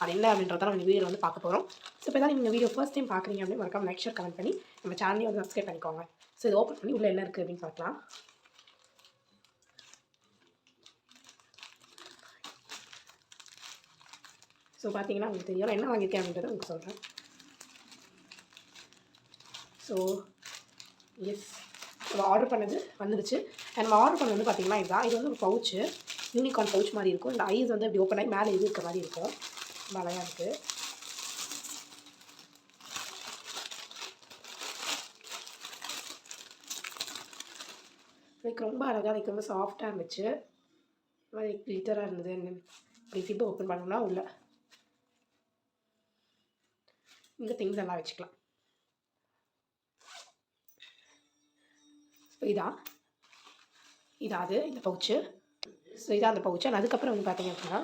அது என்ன அப்படின்றத நம்ம இந்த வீடியோவில் வந்து பார்க்க போகிறோம். ஸோ இப்போ தான் நீங்கள் வீடியோ ஃபர்ஸ்ட் டைம் பார்க்குறீங்க அப்படின்னு மறக்காம லைக் ஷேர் கமெண்ட் பண்ணி நம்ம சேனலையும் வந்து சப்ஸ்கிரைப் பண்ணிக்கோங்க. ஸோ இது ஓப்பன் பண்ணி உள்ளே என்ன இருக்குது அப்படின்னு பார்க்கலாம். ஸோ பார்த்தீங்கன்னா உங்களுக்கு தெரியும் என்ன வாங்கியிருக்கேன் அப்படின்றத உங்களுக்கு சொல்கிறேன். ஸோ எஸ் நம்ம ஆர்டர் பண்ணது வந்துடுச்சு. அண்ட் நம்ம ஆர்டர் பண்ணது வந்து பார்த்திங்கன்னா இதுதான். இது வந்து ஒரு பவுச்சு, யூனிகார்ன் பவுச் மாதிரி இருக்கும். இந்த ஐஸ் வந்து இப்படி ஓப்பன் ஆகி மேலே இது இருக்க மாதிரி இருக்கும். ரொம்ப அழகாக இருக்குது. எனக்கு ரொம்ப அழகாக எனக்கு ரொம்ப சாஃப்டாக இருந்துச்சு. மாதிரி கிளிட்டராக இருந்தது. இப்படி ஜிப்பை ஓப்பன் பண்ணோம்னா உள்ள இந்த திங்ஸ் எல்லாம் வச்சுக்கலாம். ஸோ இதான் அது இந்த பவுச்சு. ஸோ இதான் அந்த பவுச்சு. அதுக்கப்புறம் வந்து பார்த்தீங்க அப்படின்னா